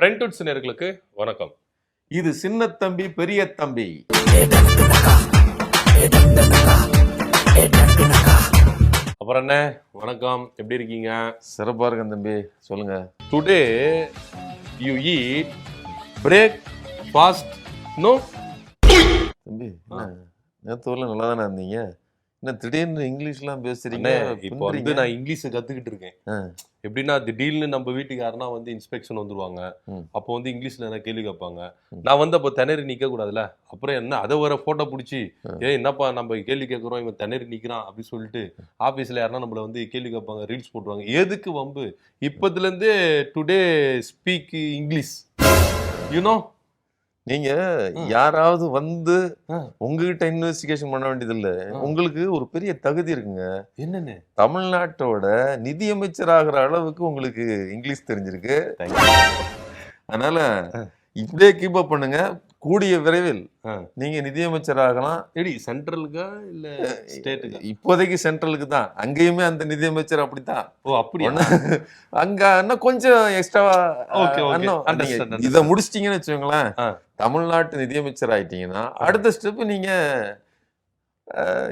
பிரிண்டட்ஸ் நேயர்களுக்கு வணக்கம். இது சின்ன தம்பி பெரிய தம்பி. அப்புறம் என்ன வணக்கம், எப்படி இருக்கீங்க? சிறப்பா இருக்கேன் தம்பி, சொல்லுங்க. Today you eat breakfast no? தம்பி நேற்று ஊர்ல நல்லா தானே இருந்தீங்க, என்ன திடீர்னு இங்கிலீஷ்லாம் பேசுறீங்க? இப்போ வந்து நான் இங்கிலீஷ் கத்துக்கிட்டு இருக்கேன். எப்படின்னா திடீர்னு நம்ம வீட்டுக்கு யாருன்னா வந்து இன்ஸ்பெக்ஷன் வந்துருவாங்க. அப்போ வந்து இங்கிலீஷ்ல என்ன கேள்வி கேட்பாங்க. நான் வந்து அப்போ திணறி நிக்க கூடாதுல்ல. அப்புறம் என்ன அதை வர போட்டோ பிடிச்சி என்னப்பா நம்ம கேள்வி கேட்கறோம், இவன் திணறி நிக்கிறான் அப்படின்னு சொல்லிட்டு ஆபீஸ்ல யாருன்னா நம்மள வந்து கேள்வி கேட்பாங்க, ரீல்ஸ் போட்டுருவாங்க. எதுக்கு வம்பு? இப்பத்துல இருந்து டுடே ஸ்பீக் இங்கிலீஷ், யூனோ. நீங்க யாராவது வந்து உங்ககிட்ட இன்வெஸ்டிகேஷன் பண்ண வேண்டியது இல்ல. உங்களுக்கு ஒரு பெரிய தகுதி இருக்குங்க. என்னன்னு? தமிழ்நாட்டோட நிதியமைச்சர் ஆகிற அளவுக்கு உங்களுக்கு இங்கிலீஷ் தெரிஞ்சிருக்கு. அதனால இப்படியே கீப் அப் பண்ணுங்க. கூடிய விரைவில் நீங்க நிதியமைச்சர் ஆகலாம். எப்படி, சென்ட்ரலுக்கா இல்ல ஸ்டேட்டுக்கா? இப்போதைக்கு சென்ட்ரலுக்கு தான். அங்கேயுமே அந்த நிதியமைச்சர் அப்படித்தான். ஓ அப்படியா? அங்க இன்னும் கொஞ்சம் எக்ஸ்ட்ரா அண்டர்ஸ்டாண்ட். இதை முடிச்சிட்டீங்கன்னு வச்சுக்கோங்களேன், தமிழ்நாட்டு நிதியமைச்சர் ஆயிட்டீங்கன்னா அடுத்த ஸ்டெப் நீங்க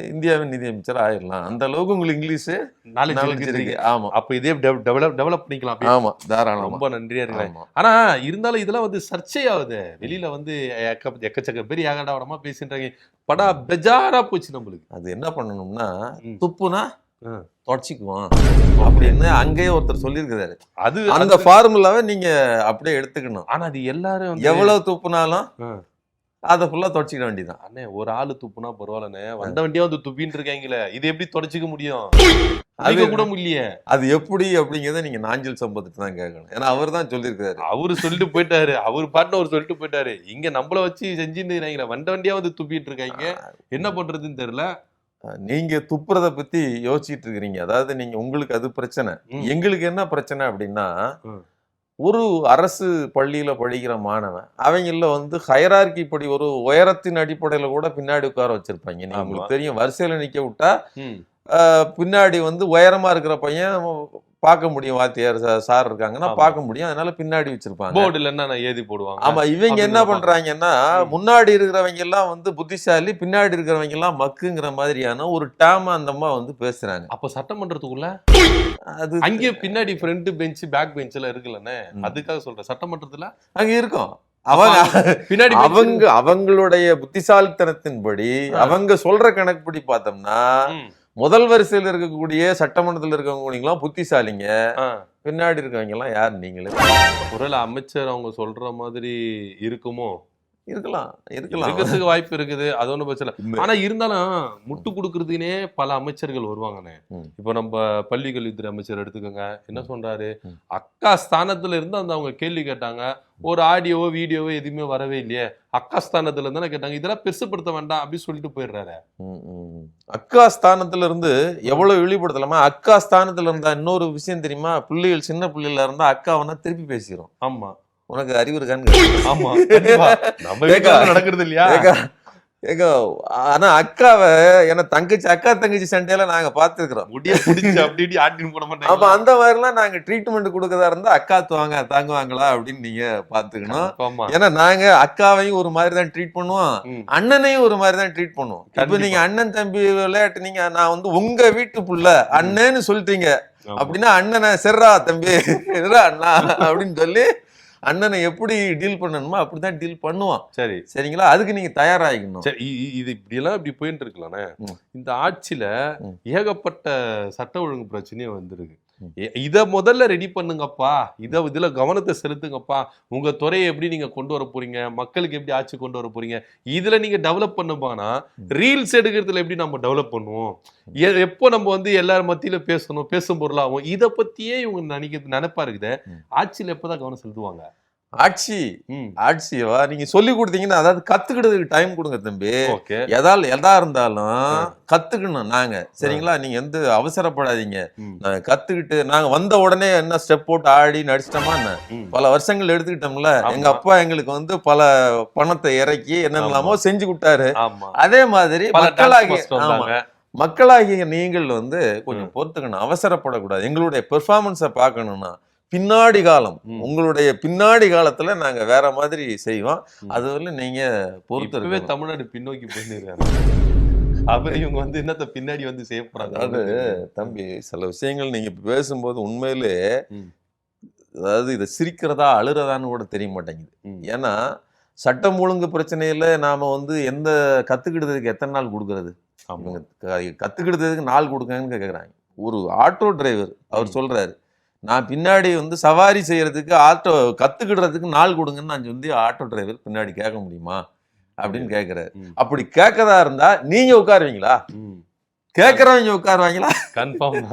இந்தியாவின் நிதியமைச்சர் ஆயிடலாம். அந்த அளவுக்கு உங்களுக்கு இங்கிலீஷ் நாலேஜ் இருக்கு. ஆமா, அப்ப இதே டெவலப் பண்ணிக்கலாம். ஆமா, தாராளமா. ரொம்ப நன்றியா இருக்கு. ஆனா இருந்தாலும் இதெல்லாம் வந்து சர்ச்சையாகுது. வெளியில வந்து எக்கச்சக்க பேர் ஏகடாவடமா பேசின்றாங்க. படா பெஜாரா போச்சு நம்மளுக்கு. அது என்ன பண்ணணும்னா, துப்புனா தொடச்சிக்குவோம் அப்படின்னு அங்கேயே ஒருத்தர் சொல்லியிருக்கிறாரு. அது அந்த ஃபார்முலாவை நீங்க அப்படியே எடுத்துக்கணும். ஆனா அது எல்லாரும் எவ்வளவு துப்புனாலும் அதை ஃபுல்லா தொடச்சிக்க வேண்டியதான். அண்ணே, ஒரு ஆளு துப்புனா பரவாயில்லண்ணே, வந்த வண்டியா வந்து துப்பின்னு இருக்காங்களே, இது எப்படி தொடச்சிக்க முடியும்? அது கூட முடியலையே. அது எப்படி அப்படிங்கிறத நீங்க நாஞ்சில் சம்பத்துட்டு தான் கேட்கணும். ஏன்னா அவர் தான் சொல்லியிருக்காரு. அவரு சொல்லிட்டு போயிட்டாரு. அவர் பாட்டு அவர் சொல்லிட்டு போயிட்டாரு. இங்க நம்மள வச்சு செஞ்சுன்னு இருக்காங்களே, வண்ட வண்டியா வந்து துப்பிட்டு இருக்காங்க. என்ன பண்றதுன்னு தெரியல. நீங்க துப்புறத பத்தி யோசிச்சுட்டு இருக்கிறீங்க. அதாவது நீங்க உங்களுக்கு அது பிரச்சனை. எங்களுக்கு என்ன பிரச்சனை அப்படின்னா, ஒரு அரசு பள்ளியில படிக்கிற மாணவன் அவங்கள வந்து ஹைரார்கி படி ஒரு உயரத்தின் அடிப்படையில கூட பின்னாடி உட்கார வச்சிருப்பாங்க. உங்களுக்கு தெரியும், வரிசையில நிக்க விட்டா பின்னாடி வந்து உயரமா இருக்கிற பையன் பார்க்க முடியும், வாத்தியார் சார் இருக்காங்கன்னா பார்க்க முடியும், அதனால பின்னாடி வச்சிருப்பாங்க. போர்டுல என்ன எழுதி போடுவாங்க. ஆமா, இவங்க என்ன பண்றாங்கன்னா, முன்னாடி இருக்கிறவங்க எல்லாம் வந்து புத்திசாலி, பின்னாடி இருக்கிறவங்க எல்லாம் மக்குங்கிற மாதிரியான ஒரு டேம் அந்த அம்மா வந்து பேசுறாங்க. அப்ப சட்டமன்றத்துக்குள்ள அது அங்கே பின்னாடி ஃப்ரண்ட் பெஞ்ச் பேக் பெஞ்ச் எல்லாம் இருக்குல்லண்ணே, அதுக்காக சொல்றேன். சட்டமன்றத்துல அங்க இருக்கும். அவங்களுடைய புத்திசாலித்தனத்தின்படி அவங்க சொல்ற கணக்குப்படி பார்த்தோம்னா, முதல் வரிசையில் இருக்கக்கூடிய சட்டமன்றத்தில் இருக்கவங்க புத்திசாலிங்க, பின்னாடி இருக்கவங்க எல்லாம் யார்? நீங்களே. ஒருவேளை அமைச்சர் அவங்க சொல்ற மாதிரி இருக்குமோ? இருக்கலாம், இருக்கிறதுக்கு வாய்ப்பு இருக்குது. அது ஒன்றும் பிரச்சனை இல்லை. ஆனா இருந்தாலும் முட்டு கொடுக்கறதுக்குனே பல அமைச்சர்கள் வருவாங்கண்ணே. இப்போ நம்ம பள்ளி கல்வித்துறை அமைச்சர் எடுத்துக்கோங்க. என்ன சொல்றாரு, அக்கா ஸ்தானத்துல இருந்து அந்த அவங்க கேள்வி கேட்டாங்க, ஒரு ஆடியோவோ வீடியோவோ எதுவுமே வரவே இல்லையே, அக்கா ஸ்தானத்துல இருந்தா கேட்டாங்க, இதெல்லாம் பெருசுப்படுத்த வேண்டாம் அப்படின்னு சொல்லிட்டு போயிடுறாரு. அக்கா ஸ்தானத்துல இருந்து எவ்வளவு இழிவுபடுத்தலாமா? அக்கா ஸ்தானத்துல இருந்தா இன்னொரு விஷயம் தெரியுமா, பிள்ளைகள் சின்ன பிள்ளைல இருந்தா அக்காவனா திருப்பி பேசிடும். ஆமா, உனக்கு அறிவு இருக்கான்னு. ஆமா, நடக்கிறது இல்லையா? ஆனா அக்காவை ஏன்னா தங்கச்சி, அக்கா தங்கச்சி சண்டையில நாங்க பாத்துக்கிறோம். அப்ப அந்த மாதிரி எல்லாம் நாங்க ட்ரீட்மெண்ட் கொடுக்கறதா இருந்தா அக்கா தாங்குவாங்களா அப்படின்னு நீங்க பாத்துக்கணும். ஏன்னா நாங்க அக்காவையும் ஒரு மாதிரி தான் ட்ரீட் பண்ணுவோம், அண்ணனையும் ஒரு மாதிரி தான் ட்ரீட் பண்ணுவோம். இப்ப நீங்க அண்ணன் தம்பி விளையாட்டு, நீங்க நான் வந்து உங்க வீட்டு புள்ள அண்ணன்னு சொல்லிட்டீங்க அப்படின்னா, அண்ணனை செர்ரா தம்பி அண்ணா அப்படின்னு சொல்லி அண்ணனை எப்படி டீல் பண்ணணுமோ அப்படிதான் டீல் பண்ணுவான். சரி, சரிங்களா? அதுக்கு நீங்க தயாராகிக்கணும். சரி, இது இப்படி எல்லாம் இப்படி போயிட்டு இருக்கலானே. இந்த ஆட்சியில ஏகப்பட்ட சட்ட ஒழுங்கு பிரச்சனையும் வந்திருக்கு. இத முதல்ல ரெடி பண்ணுங்கப்பா, இதுல கவனத்தை செலுத்துங்கப்பா. உங்க துறையை எப்படி நீங்க கொண்டு வர போறீங்க, மக்களுக்கு எப்படி ஆட்சி கொண்டு வர போறீங்க, இதுல நீங்க டெவலப் பண்ணுப்பானா ரீல்ஸ் எடுக்கிறதுல எப்படி நம்ம டெவலப் பண்ணுவோம், எப்போ நம்ம வந்து எல்லாரும் மத்தியில பேசணும், பேசும் பொருளாகும், இதை பத்தியே இவங்க நினைப்பா இருக்குது. ஆட்சியில எப்பதான் கவனம் செலுத்துவாங்க? ஆட்சியவா நீங்க சொல்லி கொடுத்தீங்கன்னா, அதாவது கத்துக்கிட்டதுக்கு டைம் கொடுங்க தம்பி. எதா இருந்தாலும் கத்துக்கணும் நாங்க, சரிங்களா? நீங்க எந்த அவசரப்படாதீங்க. கத்துக்கிட்டு நாங்க வந்த உடனே என்ன ஸ்டெப் போட்டு ஆடி நடிச்சிட்டோமா என்ன, பல வருஷங்கள் எடுத்துக்கிட்டோம்ல. எங்க அப்பா எங்களுக்கு வந்து பல பணத்தை இறக்கி என்னெல்லாமோ செஞ்சு கொடுத்தாரு. அதே மாதிரி மக்களாகிய நீங்கள் வந்து கொஞ்சம் பொறுத்துக்கணும், அவசரப்படக்கூடாது. எங்களுடைய பெர்ஃபார்மன்ஸை பார்க்கணும்னா பின்னாடி காலம் உங்களுடைய பின்னாடி காலத்துல நாங்க வேற மாதிரி செய்வோம். அது வந்து நீங்க பொறுத்து தமிழ்நாடு பின்னோக்கி போயிருக்காங்க. அப்புறம் இவங்க வந்து என்னத்த பின்னாடி வந்து செய்ய போறாங்க. அதாவது தம்பி சில விஷயங்கள் நீங்க பேசும்போது உண்மையிலே அதாவது இதை சிரிக்கிறதா அழுறதான்னு கூட தெரிய மாட்டேங்குது. ஏன்னா சட்டம் ஒழுங்கு பிரச்சனையில நாம வந்து எந்த கத்துக்கிட்டதுக்கு எத்தனை நாள் கொடுக்கறது? அவங்க கத்துக்கிட்டதுக்கு நாள் கொடுக்கன்னு கேட்குறாங்க. ஒரு ஆட்டோ டிரைவர் அவர் சொல்றாரு, நான் பின்னாடி வந்து சவாரி செய்யறதுக்கு ஆட்டோ கத்துக்கிடுறதுக்கு நாள் கொடுங்கன்னு நான் வந்து ஆட்டோ டிரைவர் பின்னாடி கேட்க முடியுமா அப்படின்னு கேட்கிறாரு. அப்படி கேட்கறதா இருந்தா நீங்க உட்காருவீங்களா? கேட்கறவங்க உட்காருவாங்களா? கன்ஃபார்ம்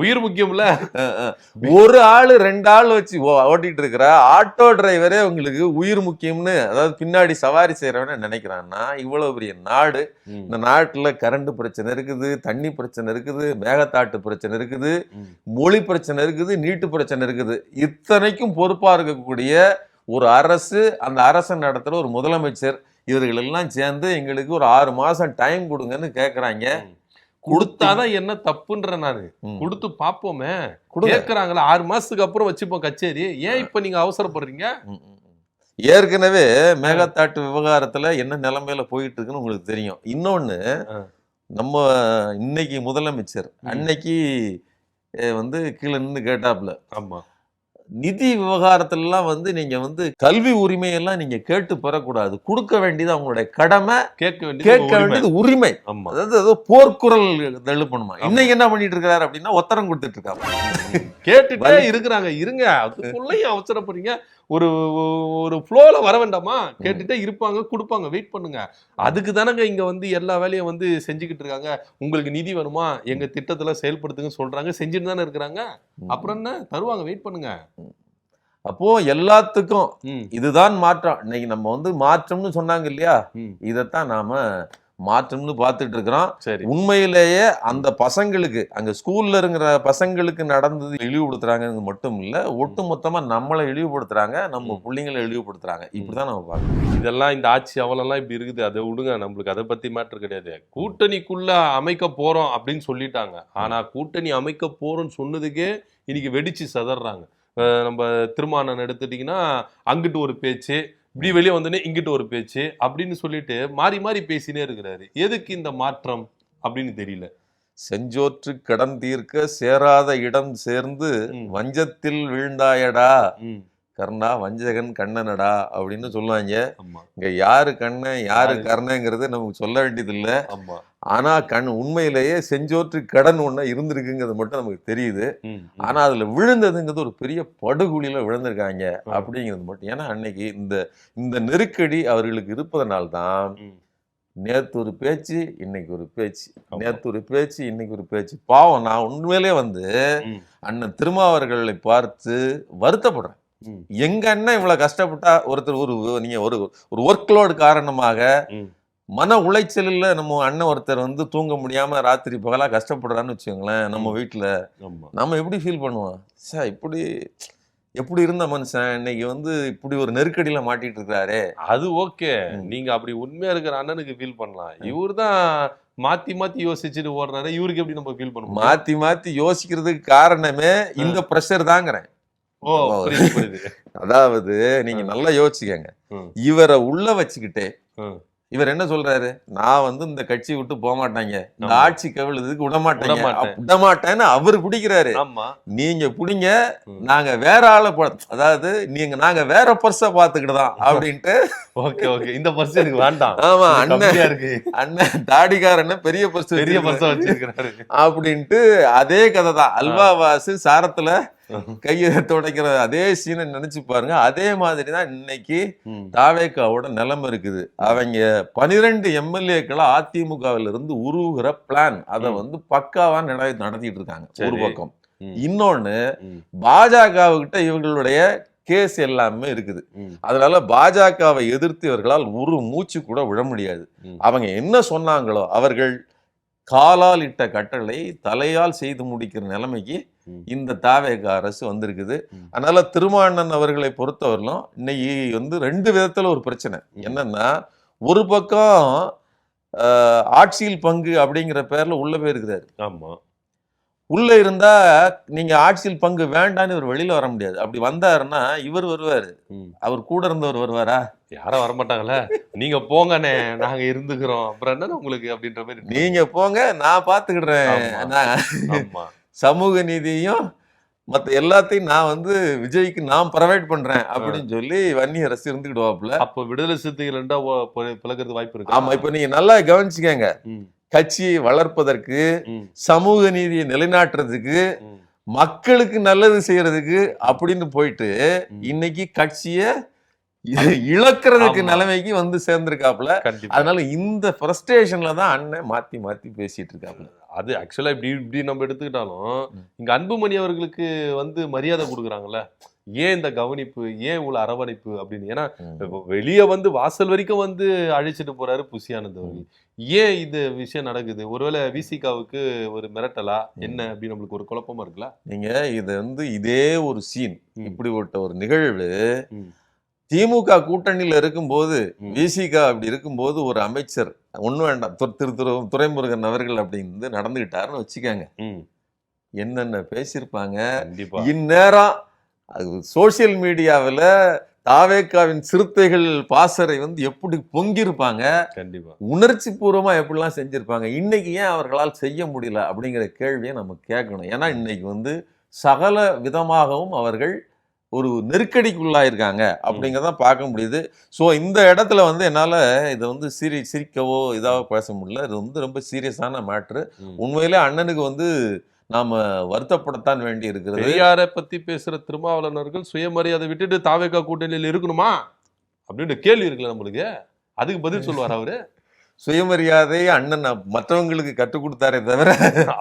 உயிர் முக்கியம்ல. ஒரு ஆளு 2 ஆள் வச்சு ஓட்டிட்டு இருக்கிற ஆட்டோ டிரைவரே உங்களுக்கு உயிர் முக்கியம்னு, அதாவது பின்னாடி சவாரி செய்யறவன நினைக்கிறான்னா, இவ்வளவு பெரிய நாடு, இந்த நாட்டுல கரண்ட் பிரச்சனை இருக்குது, தண்ணி பிரச்சனை இருக்குது, மேகத்தாட்டு பிரச்சனை இருக்குது, மொழி பிரச்சனை இருக்குது, நீட்டு பிரச்சனை இருக்குது. இத்தனைக்கும் பொறுப்பா இருக்கக்கூடிய ஒரு அரசு, அந்த அரசு நடத்துற ஒரு முதலமைச்சர், இவர்கள் எல்லாம் சேர்ந்து எங்களுக்கு ஒரு 6 மாசம் டைம் கொடுங்கன்னு கேக்குறாங்க. கொடுத்தாதான் என்ன தப்புன்ற நானு கொடுத்து பாப்போமே. கேக்குறாங்களா 6 மாசத்துக்கு அப்புறம் வச்சுப்போம் கச்சேரி. ஏன் இப்ப நீங்க அவசரப்படுறீங்க? ஏற்கனவே மேகத்தாட்டு விவகாரத்துல என்ன நிலைமையில போயிட்டு இருக்குன்னு உங்களுக்கு தெரியும். இன்னொன்னு, நம்ம இன்னைக்கு முதலமைச்சர் அன்னைக்கு வந்து கீழே நின்று கேட்டாப்ல. ஆமா, நிதி விவகாரத்திலாம் வந்து நீங்க வந்து கல்வி உரிமையெல்லாம் நீங்க கேட்டு பெறக்கூடாது, கொடுக்க வேண்டியது அவங்களுடைய கடமை, கேட்க வேண்டியது உரிமை. அதாவது ஏதோ போர்க்குரல் எழுப்பணுமா? இன்னைக்கு என்ன பண்ணிட்டு இருக்காரு அப்படின்னா ஒத்தரம் கொடுத்துட்டு இருக்காங்க. கேட்டுட்டே இருக்கிறாங்க. இருங்க, அதுக்குள்ளேயும் அவசரப்படுறீங்க. ஒரு ஒரு ஃப்ளோல வர வேண்டாமா? கேட்டுட்டே இருப்பாங்க, கொடுப்பாங்க, வெயிட் பண்ணுங்க. அதுக்கு தானங்க இங்க வந்து எல்லா வேலையும் வந்து செஞ்சுக்கிட்டு இருக்காங்க. உங்களுக்கு நிதி வருமா, எங்க திட்டத்துல செயல்படுத்துங்க சொல்றாங்க, செஞ்சுட்டு தானே இருக்கிறாங்க. அப்புறம் என்ன தருவாங்க, வெயிட் பண்ணுங்க. அப்போ எல்லாத்துக்கும் இதுதான் மாற்றம். இன்னைக்கு நம்ம வந்து மாற்றம்னு சொன்னாங்க இல்லையா, இதைத்தான் நாம மாற்றம்னு பார்த்துட்டு இருக்கிறோம். உண்மையிலேயே அந்த பசங்களுக்கு, அங்க ஸ்கூல்ல இருக்கிற பசங்களுக்கு நடந்தது இழிவுபடுத்துறாங்க மட்டும் இல்ல, ஒட்டு மொத்தமா நம்மளை இழிவுபடுத்துறாங்க, நம்ம பிள்ளைங்களை இழிவுபடுத்துறாங்க. இப்படிதான் நம்ம பார்க்கணும். இதெல்லாம் இந்த ஆட்சி அவலெல்லாம் இப்படி இருக்குது, அதை விடுங்க, நம்மளுக்கு அதை பத்தி மேட்டர் கிடையாது. கூட்டணிக்குள்ள அமைக்க போறோம் அப்படின்னு சொல்லிட்டாங்க. ஆனா கூட்டணி அமைக்க போறோம்னு சொன்னதுக்கே இன்னைக்கு வெடிச்சு சதறாங்க. நம்ம திருமாவளவன் எடுத்துட்டீங்கன்னா அங்கிட்டு ஒரு பேச்சு, இப்படி வெளியே வந்தோடனே இங்கிட்ட ஒரு பேச்சு அப்படின்னு சொல்லிட்டு மாறி மாறி பேசினே இருக்கிறாரு. எதுக்கு இந்த மாற்றம் அப்படின்னு தெரியல. செஞ்சோற்று கடன் தீர்க்க சேராத இடம் சேர்ந்து வஞ்சத்தில் வீழ்ந்தாயடா கர்ணா, வஞ்சகன் கண்ணனடா அப்படின்னு சொல்லுவாங்க. இங்க யாரு கண்ணன் யாரு கர்ணங்கிறது நமக்கு சொல்ல வேண்டியது இல்ல. ஆனா உண்மையிலேயே செஞ்சோற்று கடன் ஒண்ணு இருந்திருக்குங்கிறது மட்டும் நமக்கு தெரியுது. ஆனா அதுல விழுந்ததுங்கிறது ஒரு பெரிய படுகொலியில விழுந்திருக்காங்க அப்படிங்கிறது மட்டும். ஏன்னா அன்னைக்கு இந்த நெருக்கடி அவர்களுக்கு இருப்பதனால்தான் நேத்து ஒரு பேச்சு, இன்னைக்கு ஒரு பேச்சு, நேத்து ஒரு பேச்சு, இன்னைக்கு ஒரு பேச்சு. பாவம், நான் உண்மையிலே வந்து அண்ணன் திருமாவர்களை பார்த்து வருத்தப்படுறேன். எங்க அண்ணன் இவ்வளவு கஷ்டப்பட்டா, ஒருத்தர் நீங்க ஒரு ஒர்க் லோடு காரணமாக மன உளைச்சலில் நம்ம அண்ணன் ஒருத்தர் வந்து தூங்க முடியாம ராத்திரி பகலா கஷ்டப்படுறான்னு வச்சுக்கோங்களேன், நம்ம வீட்டுல நம்ம எப்படி ஃபீல் பண்ணுவோம்? சார், எப்படி இருந்த மனுஷன் இன்னைக்கு வந்து இப்படி ஒரு நெருக்கடியில மாட்டிட்டு இருக்காரு. அது ஓகே, நீங்க அப்படி உண்மையா இருக்கிற அண்ணனுக்கு ஃபீல் பண்ணலாம். இவரு தான் மாத்தி மாத்தி யோசிச்சுட்டு ஓடுறாரு. இவருக்கு எப்படி நம்ம ஃபீல் பண்ணுவோம்? மாத்தி மாத்தி யோசிக்கிறதுக்கு காரணமே இந்த பிரஷர் தாங்கிறேன். அதாவது நீங்க நல்லா யோசிச்சுக்கங்க. இவரை உள்ள வச்சுக்கிட்டே இவர் என்ன சொல்றாரு, நான் வந்து இந்த கட்சி விட்டு போக மாட்டாங்க, இந்த ஆட்சி கவிழ்றதுக்கு விடமாட்டேன்னு அவரு பிடிக்கிறாரு. நீங்க பிடிங்க, நாங்க வேற ஆளை அதாவது நாங்க வேற பர்ஸ பாத்துக்கிட்டுதான் அப்படின்ட்டு. இந்த பர்ஸ் எனக்கு வேண்டாம். ஆமா, அண்ணன் தாடிக்காரன்னு பெரிய பர்ஸ் வச்சிருக்கிறாரு அப்படின்ட்டு அதே கதை தான். அல்வாவாசு சாரத்துல கையை துடைக்கிற அதே சீனை நினைச்சு பாருங்க. அதே மாதிரிதான் இன்னைக்கு தாவேக்காவோட நிலைமை இருக்குது. அவங்க 12 எம்எல்ஏக்களை அதிமுகவில் இருந்து உருவுகிற பிளான் அதை வந்து பக்காவா நடத்திட்டு இருக்காங்க ஒரு பக்கம். இன்னொன்னு, பாஜகவுக்கிட்ட இவங்களுடைய கேஸ் எல்லாமே இருக்குது. அதனால பாஜகவை எதிர்த்து இவர்களால் ஒரு மூச்சு கூட விட முடியாது. அவங்க என்ன சொன்னாங்களோ, அவர்கள் காலால் இட்ட கட்டளை தலையால் செய்து முடிக்கிற நிலைமைக்கு இந்த தாவேக அரசு வந்திருக்குது. அதனால திருமாவளவன் அவர்களை பொறுத்தவரையிலும் இன்னைக்கு வந்து 2 விதத்துல ஒரு பிரச்சனை என்னன்னா, ஒரு பக்கம் ஆட்சியில் பங்கு அப்படிங்கிற பேர்ல உள்ள போயிருக்கிறாரு. ஆமா. உள்ள இருந்தா நீங்க ஆட்சியில் பங்கு வேண்டான்னு இவர் வெளியில வர முடியாது. அப்படி வந்தாருன்னா இவர் வருவாரு, அவர் கூட இருந்தவர் வருவாரா? யாரும் வரமாட்டாங்கல்ல. நீங்க போங்கண்ணே, நாங்க இருந்துக்கிறோம், அப்புறம் என்ன உங்களுக்கு அப்படின்ற மாதிரி. நீங்க போங்க, நான் பாத்துக்கிடுறேன், சமூக நீதியும் மத்த எல்லாத்தையும் நான் வந்து விஜய்க்கு நான் ப்ரொவைட் பண்றேன் அப்படின்னு சொல்லி வன்னிய அரசு இருந்துக்கிடுவாப்புல. அப்ப விடுதலை சிறுத்தைகள் ரெண்டா பிளக்கிறது வாய்ப்பு இருக்கு. ஆமா, இப்ப நீங்க நல்லா கவனிச்சுக்கங்க. கட்சியை வளர்ப்பதற்கு, சமூக நீதியை நிலைநாட்டுறதுக்கு, மக்களுக்கு நல்லது செய்யறதுக்கு அப்படின்னு போயிட்டு இன்னைக்கு கட்சிய இழக்கிறதுக்கு நிலைமைக்கு வந்து சேர்ந்திருக்காப்புல. அதனால இந்த ஃப்ரஸ்ட்ரேஷன்ல தான் அண்ணன் மாத்தி மாத்தி பேசிட்டு இருக்காப்புல. அது ஆக்சுவலா இப்படி நம்ம எடுத்துக்கிட்டாலும் இங்க அன்புமணி அவர்களுக்கு வந்து மரியாதை கொடுக்குறாங்கல்ல. ஏன் இந்த கவனிப்பு, ஏன் இவ்வளவு அரவணைப்பு அப்படின்னு. ஏன்னா வெளியே வந்து வாசல் வரைக்கும் வந்து அழைச்சிட்டு போறாரு புசி ஆனந்த் அவர்கள். ஏன் இது விஷயம் நடக்குது? ஒருவேளை விசிகாவுக்கு ஒரு மிரட்டலா என்ன அப்படின்னு நம்மளுக்கு ஒரு குழப்பமா இருக்குல்ல. நீங்க இது வந்து இதே ஒரு சீன், இப்படி ஒரு நிகழ்வு திமுக கூட்டணியில இருக்கும்போது, விசிகா அப்படி இருக்கும்போது ஒரு அமைச்சர் ஒன்னும் வேண்டாம் துரைமுருகன் அவர்கள் அப்படின்னு நடந்துகிட்டாருன்னு வச்சுக்கோங்க, என்னென்ன பேசியிருப்பாங்க. இந்நேரம் சோசியல் மீடியாவில் தாவேக்காவின் சிறுத்தைகள் பாசறை வந்து எப்படி பொங்கிருப்பாங்க, கண்டிப்பா உணர்ச்சி பூர்வமா எப்படிலாம் செஞ்சிருப்பாங்க. இன்னைக்கு ஏன் அவர்களால் செய்ய முடியல அப்படிங்கிற கேள்வியை நம்ம கேட்கணும். ஏன்னா இன்னைக்கு வந்து சகல விதமாகவும் அவர்கள் ஒரு நெருக்கடிக்குள்ளாயிருக்காங்க அப்படிங்கிறத பார்க்க முடியுது. ஸோ இந்த இடத்துல வந்து என்னால் இதை வந்து சிரிக்கவோ இதாக பேச முடியல. இது வந்து ரொம்ப சீரியஸான மேட்ரு. உண்மையிலே அண்ணனுக்கு வந்து நாம வருத்தப்படத்தான் வேண்டி இருக்கிறது. பெரியாரை பத்தி பேசுற திருமாவளவர்கள் சுயமரியாதை விட்டுட்டு தாவேகா கூட்டணியில் இருக்கணுமா அப்படின்ற கேள்வி இருக்குல்ல நம்மளுக்கு. அதுக்கு பதில் சொல்லுவார் அவரு. சுயமரியாதை அண்ணன் மற்றவங்களுக்கு கற்றுக் கொடுத்தாரே தவிர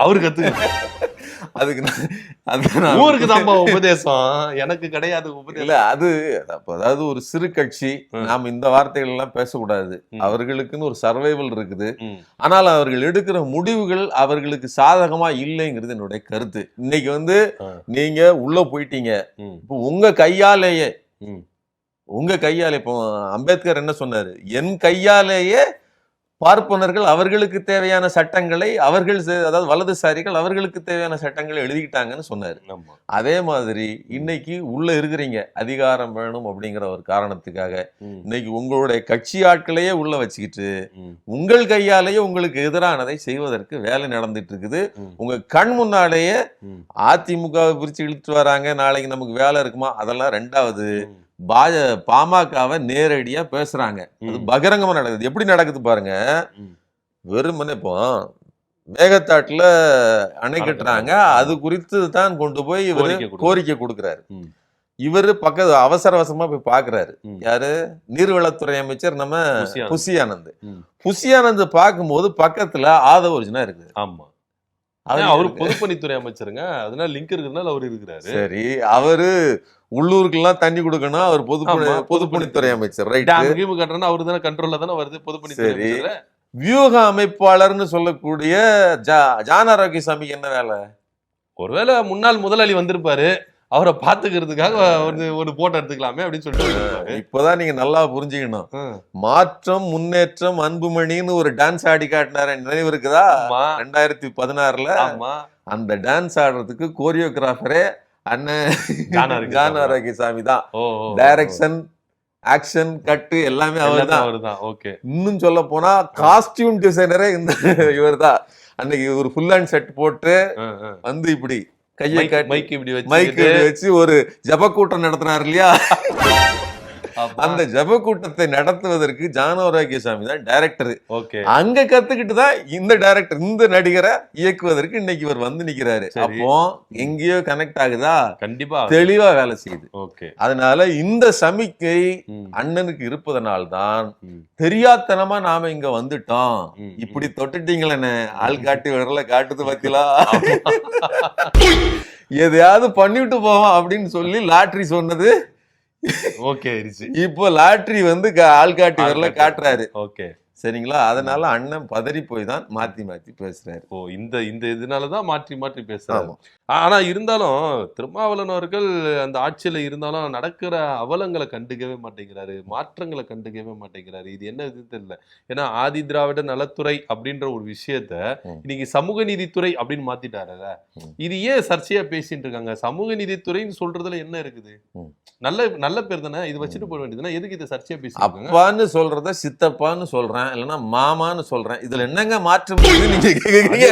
அவரு கத்துக்க அதுக்கு ஊருக்கு தான் உபதேசம், எனக்கு கிடையாது உபதேசம். இல்ல அது அதாவது ஒரு சிறு கட்சி, நாம இந்த வார்த்தைகள் எல்லாம் பேசக்கூடாது. அவர்களுக்குன்னு ஒரு சர்வைவல் இருக்குது. ஆனால் அவர்கள் எடுக்கிற முடிவுகள் அவர்களுக்கு சாதகமா இல்லைங்கிறது என்னுடைய கருத்து. இன்னைக்கு வந்து நீங்க உள்ள போயிட்டீங்க, இப்போ உங்க கையாலேயே இப்போ அம்பேத்கர் என்ன சொன்னாரு, என் கையாலேயே பார்ப்பனர்கள் அவர்களுக்கு தேவையான சட்டங்களை அதாவது வலதுசாரிகள் அவர்களுக்கு தேவையான சட்டங்களை எழுதிக்கிட்டாங்கன்னு சொன்னாரு. அதே மாதிரி இன்னைக்கு உள்ள இருக்கிறீங்க, அதிகாரம் வேணும் அப்படிங்கிற ஒரு காரணத்துக்காக இன்னைக்கு உங்களுடைய கட்சி ஆட்களையே உள்ள வச்சுக்கிட்டு உங்கள் கையாலேயே உங்களுக்கு எதிரானதை செய்வதற்கு வேலை நடந்துட்டு இருக்குது. உங்க கண் முன்னாலேயே அதிமுகவை பிரிச்சு இழுத்துட்டு வராங்க, நாளைக்கு நமக்கு வேலை இருக்குமா, அதெல்லாம் ரெண்டாவது. பாமகவை நேரடியா பேசுறாங்க, அது பகிரங்கமா நடக்குது. எப்படி நடக்குது பாருங்க. வெறுமனே இப்போ மேகத்தாட்டுல அணை கட்டுறாங்க, அது குறித்து தான் கொண்டு போய் இவரு கோரிக்கை கொடுக்கிறாரு. இவரு அவசர அவசரமா போய் பாக்குறாரு. யாரு? நீர்வளத்துறை அமைச்சர் நம்ம புசி ஆனந்த் பார்க்கும்போது பக்கத்துல ஆதவர்ஜுனா இருக்குது. ஆமா, அவரு பொதுப்பணித்துறை அமைச்சருங்க, அதனால லிங்க் இருக்கிறதுனால அவரு இருக்கிறாரு. சரி, அவரு உள்ளூருக்கு எல்லாம் தண்ணி கொடுக்கணும், அவர் பொதுப்பணித்துறை அமைச்சர். ரைட், கட்டுறா அவரு தானே கண்ட்ரோல்ல தானே வருது பொதுப்பணித்துறை. வியூக அமைப்பாளர்னு சொல்லக்கூடிய ஜான் ஆரோக்கியசாமிக்கு என்ன வேலை? ஒருவேளை முன்னாள் முதலாளி வந்திருப்பாரு, அவரை பாத்துக்கிறதுக்காக ஒரு போட்டோ எடுத்துக்கலாமே அப்படின்னு சொல்லிட்டு. இப்பதான் நீங்க நல்லா புரிஞ்சுக்கணும். மாற்றம் முன்னேற்றம் அன்புமணின்னு ஒரு டான்ஸ் ஆடி காட்டினாரு, நினைவு இருக்குதா? 2016ல அந்த டான்ஸ் ஆடுறதுக்கு கோரியோகிராஃபரே அண்ணன் ஜான் ஆரோக்கியசாமி தான். டைரக்ஷன், ஆக்ஷன், கட்டு எல்லாமே அவர்தான். இன்னும் சொல்ல போனா காஸ்டியூம் டிசைனரே இவர் தான். அன்னைக்கு ஒரு ஃபுல் ஹேண்ட் செட் போட்டு வந்து இப்படி கையை மைக் வச்சு ஒரு ஜப கூட்டம் நடத்தினார் இல்லையா? அந்த ஜப கூட்டத்தை நடத்துவதற்கு ஜான் ஆரோக்கியசாமி தான் டைரக்டர். அங்க கத்துக்கிட்டு தான் இந்த நடிகரை இயக்குவதற்கு இன்னைக்கு இவர் வந்து நிக்கிறாரு. அப்போ எங்கேயோ கனெக்ட் ஆகுதா? கண்டிப்பா தெளிவா வேலை செய்யுது. அதனால இந்த சமிக்கை அண்ணனுக்கு இருப்பதனால்தான் தெரியாதனமா நாம இங்க வந்துட்டோம். இப்படி தொட்டுட்டீங்களே, ஆள் காட்டி விடல காட்டுது பத்திலா, எதையாவது பண்ணிட்டு போவோம் அப்படின்னு சொல்லி லாட்ரி சொன்னது. இப்போ லாட்ரி வந்து ஆள்காட்டி வரல காட்டுறாரு. சரிங்களா? அதனால அண்ணன் பதறி போய் தான் மாத்தி மாத்தி பேசுறாரு. ஓ, இந்த இந்த இதனாலதான் மாற்றி மாற்றி பேசுறாரு. ஆனா இருந்தாலும் திருமாவளவன் அவர்கள் அந்த ஆட்சியில இருந்தாலும் நடக்கிற அவலங்களை கண்டுக்கவே மாட்டேங்கிறாரு, மாற்றங்களை கண்டுக்கவே மாட்டேங்கிறாரு. இது என்ன இது தெரியல. ஏன்னா ஆதி திராவிட நலத்துறை அப்படின்ற ஒரு விஷயத்த இன்னைக்கு சமூக நீதித்துறை அப்படின்னு மாத்திட்டாருல. இது ஏன் சர்ச்சையா பேசிட்டு இருக்காங்க? சமூக நீதித்துறைன்னு சொல்றதுல என்ன இருக்குது? நல்ல நல்ல பேர் தானே, இது வச்சுட்டு போக வேண்டியதுன்னா எதுக்கு இதை சர்ச்சையா பேசுறாங்க? அப்பான்னு சொல்றத சித்தப்பான்னு சொல்றேன், இல்லைன்னா மாமான்னு சொல்றேன். இதுல என்னங்க மாற்றம் நீங்க கேக்குறீங்க?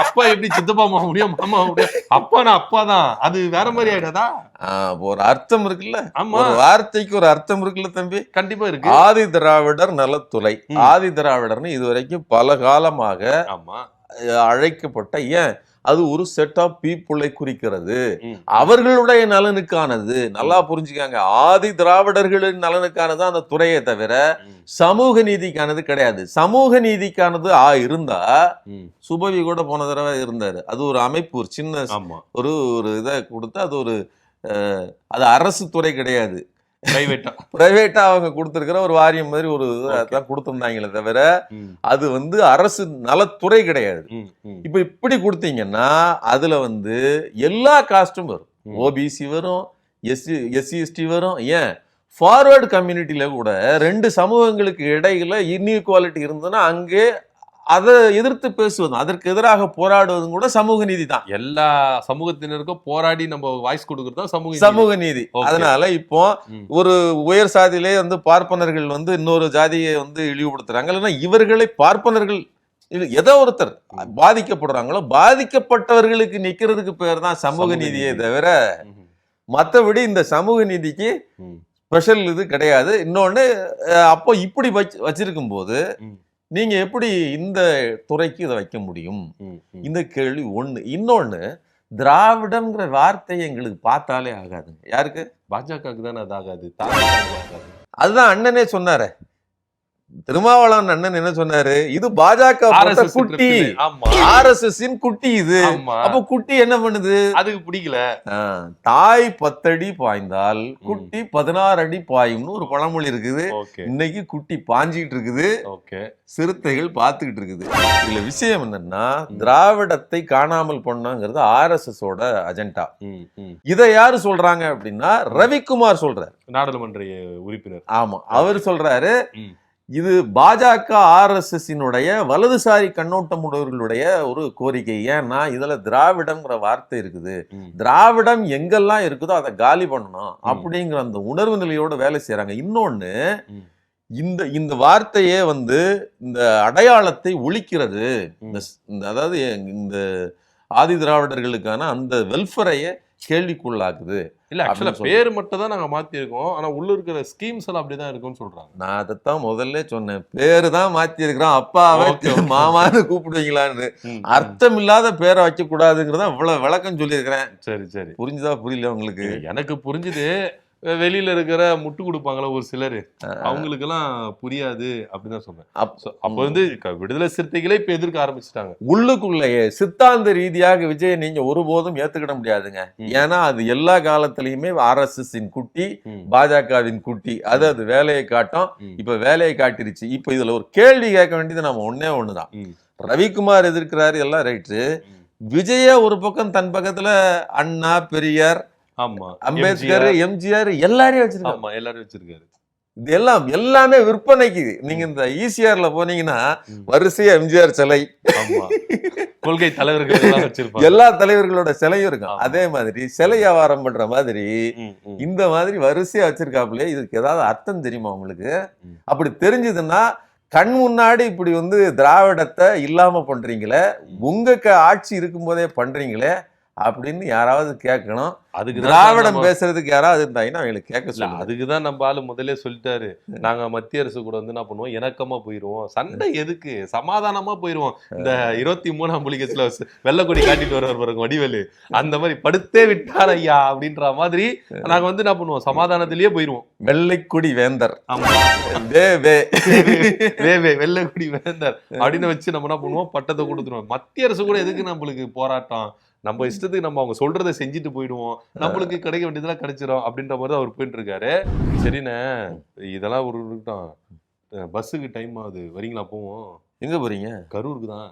அப்பா எப்படி சித்தப்பா மாமா முடியும், மாமா முடியும்? அப்பானா அப்பாதான், அது வேற மாதிரி ஆயிடாதா? ஒரு அர்த்தம் இருக்குல்ல, ஒரு வார்த்தைக்கு ஒரு அர்த்தம் இருக்குல்ல தம்பி. கண்டிப்பா இருக்கு. ஆதி திராவிடர் நலத்துறை, ஆதி திராவிடர்னு இதுவரைக்கும் பல காலமாக அழைக்கப்பட்ட, ஏன் அது ஒரு செட் ஆஃப் பீப்புளை குறிக்கிறது, அவர்களுடைய நலனுக்கானது. நல்லா புரிஞ்சுக்காங்க, ஆதி திராவிடர்களின் நலனுக்கானது அந்த துறையை தவிர சமூக நீதிக்கானது கிடையாது. சமூக நீதிக்கானது இருந்தா சுபவி கூட போன தடவை இருந்தாரு. அது ஒரு அமைப்பு, ஒரு சின்ன ஒரு இதை கொடுத்து, அது ஒரு அது அரசு துறை கிடையாது, பிரைவேட்டா அவங்க கொடுத்திருக்கிற ஒரு வாரியம் மாதிரி ஒரு தான் கொடுத்திருந்தாங்களே தவிர அது வந்து அரசு நலத்துறை கிடையாது. இப்ப இப்படி கொடுத்தீங்கன்னா அதுல வந்து எல்லா காஸ்டும் வரும், ஓபிசி வரும், எஸ்சி எஸ்டி வரும். ஏன் ஃபார்வர்டு கம்யூனிட்டியில கூட ரெண்டு சமூகங்களுக்கு இடையில இன்இக்வாலிட்டி இருந்ததுன்னா அங்கே அதை எதிர்த்து பேசுவதும் அதற்கு எதிராக போராடுவதும் கூட சமூக நீதி தான். எல்லா சமூகத்தினருக்கும் போராடி நம்ம வாய்ஸ் கொடுக்கறது சமூக நீதி. அதனால இப்போ ஒரு உயர் சாதியிலே வந்து பார்ப்பனர்கள் வந்து இன்னொரு ஜாதியை வந்து இழிவுபடுத்துறாங்க, இல்லைன்னா இவர்களை பார்ப்பனர்கள் ஏதோ ஒருத்தர் பாதிக்கப்படுறாங்களோ, பாதிக்கப்பட்டவர்களுக்கு நிக்கிறதுக்கு பேர் தான் சமூக நீதியை தவிர மற்றபடி இந்த சமூக நீதிக்கு ஸ்பெஷல் இது கிடையாது. இன்னொன்னு, அப்போ இப்படி வச்சிருக்கும் போது நீங்க எப்படி இந்த துறைக்கு இதை வைக்க முடியும்? இந்த கேள்வி ஒண்ணு. இன்னொன்னு, திராவிடம்ங்கிற வார்த்தையை எங்களுக்கு பார்த்தாலே ஆகாதுங்க. யாருக்கு? பாஜகவுக்கு தானே அது ஆகாது. அதுதான் அண்ணனே சொன்னாரு, திருமாவளவன் அண்ணன் என்ன சொன்னாரு, இது பாஜக குட்டி, RSS குட்டி. இது அப்ப குட்டி என்ன பண்ணுது? அதுக்கு பிடிக்கல. தாய் 10 அடி பாய்ந்தால் குட்டி 16 அடி பாயும்னு ஒரு பழமொழி இருக்குது. இன்னைக்கு குட்டி பாஞ்சிட்டு இருக்குது, சிறுத்தைகள் பார்த்துக்கிட்டு இருக்குது. இதுல விஷயம் என்னன்னா, திராவிடத்தை காணாமல் பண்ணாங்கிறது RSS ஓட அஜெண்டா. இதை யாரு சொல்றாங்க அப்படின்னா ரவிக்குமார் சொல்றாரு, நாடாளுமன்ற உறுப்பினர். ஆமா, அவர் சொல்றாரு இது பாஜக RSS-னுடைய வலதுசாரி கண்ணோட்டம் உடையவர்களுடைய ஒரு கோரிக்கை. ஏன்னா இதுல திராவிடம்ங்கிற வார்த்தை இருக்குது, திராவிடம் எங்கெல்லாம் இருக்குதோ அதை காலி பண்ணணும் அப்படிங்கிற அந்த உணர்வு நிலையோட வேலை செய்யறாங்க. இன்னொன்னு, இந்த வார்த்தையே வந்து இந்த அடையாளத்தை ஒழிக்கிறது, அதாவது இந்த ஆதி திராவிடர்களுக்கான அந்த வெல்ஃபரையே கேள்விக்குள்ளாக்குது. இல்ல, ஆக்சுவலா பேர் மட்டும் தான் நாங்க மாத்தி இருக்கோம், ஆனா உள்ள இருக்கிற ஸ்கீம்ஸ் எல்லாம் அப்படிதான் இருக்கும்னு சொல்றாங்க. நான் அதைத்தான் முதல்ல சொன்னேன், பேரு தான் மாத்தி இருக்கிறோம், அப்பாவை மாமான்னு கூப்பிடுவீங்களான்னு. அர்த்தம் இல்லாத பேரை வைக்க கூடாதுங்கிறத இவ்வளவு விளக்கம் சொல்லியிருக்கிறேன். சரி சரி, புரிஞ்சுதா புரியல உங்களுக்கு? எனக்கு புரிஞ்சுது. வெளியில இருக்கிற முட்டு கொடுப்பாங்களா ஒரு சிலர், அவங்களுக்கு எல்லாம் புரியாது அப்படின்னு சொன்னேன். அப்ப வந்து விடுதலை சிறுத்தைகளே இப்ப எதிர்க்க ஆரம்பிச்சுட்டாங்க. உள்ளுக்குள்ளேயே சித்தாந்த ரீதியாக விஜய் நீங்க ஒருபோதும் ஏத்துக்கிட முடியாதுங்க. ஏன்னா அது எல்லா காலத்திலயுமே RSS-இன் குட்டி, பாஜகவின் குட்டி. அது வேலையை காட்டும். இப்ப வேலையை காட்டிருச்சு. இப்ப இதுல ஒரு கேள்வி கேட்க வேண்டியது நம்ம ஒண்ணுதான். ரவிக்குமார் எதிர்க்கிறாரு, எல்லாம் ரைட்டு. விஜய ஒரு பக்கம் தன் பக்கத்துல அண்ணா, பெரியார், அம்பேத்கர், எம்ஜிஆர் எல்லாரையும் வச்சிருக்காரு. இது எல்லாமே விற்பனைக்கு. நீங்க இந்த ECRல போனீங்கன்னா வரிசையா எம்ஜிஆர் சிலை, கொள்கை தலைவர்கள், எல்லா தலைவர்களோட சிலையும் இருக்கும். அதே மாதிரி சிலை வியாபாரம் பண்ற மாதிரி இந்த மாதிரி வரிசையா வச்சிருக்காப்புல. இதுக்கு ஏதாவது அர்த்தம் தெரியுமா உங்களுக்கு? அப்படி தெரிஞ்சதுன்னா கண் முன்னாடி இப்படி வந்து திராவிடத்தை இல்லாம பண்றீங்களே, உங்க ஆட்சி இருக்கும் போதே பண்றீங்களே அப்படின்னு யாராவது கேட்கணும். அதுக்கு திராவிடம் பேசுறதுக்கு யாராவது இருந்தாங்கன்னா அவங்களுக்கு கேட்க சொல்லுங்க. அதுக்குதான் நம்ம ஆளு முதலே சொல்லிட்டாரு, நாங்க மத்திய அரசு கூட வந்து என்ன பண்ணுவோம், இணக்கமா போயிருவோம், சண்டை எதுக்கு, சமாதானமா போயிருவோம். இந்த 23ஆம் புலிகேஸ்ல வெள்ளக்கொடி காட்டிட்டு வருவார் வடிவேலு, அந்த மாதிரி படுத்தே விட்டார் ஐயா அப்படின்ற மாதிரி நாங்க வந்து என்ன பண்ணுவோம், சமாதானத்திலேயே போயிருவோம். வெள்ளைக்குடி வேந்தர், வெள்ளைக்குடி வேந்தர் அப்படின்னு வச்சு நம்ம என்ன பண்ணுவோம், பட்டத்தை கொடுத்துருவோம். மத்திய அரசு கூட எதுக்கு நம்மளுக்கு போராட்டம், நம்ம இஷ்டத்துக்கு நம்ம அவங்க சொல்றதை செஞ்சுட்டு போயிடுவோம், நம்மளுக்கு கிடைக்க வேண்டியதெல்லாம் கிடைச்சிடும் அப்படின்ற மாதிரி தான் அவர் போயிட்டு இருக்காரு. சரிண்ணே, இதெல்லாம் ஒரு பஸ்ஸுக்கு டைம் ஆகுது, வரீங்களா போவோம்? எங்க போறீங்க? கரூருக்கு தான்.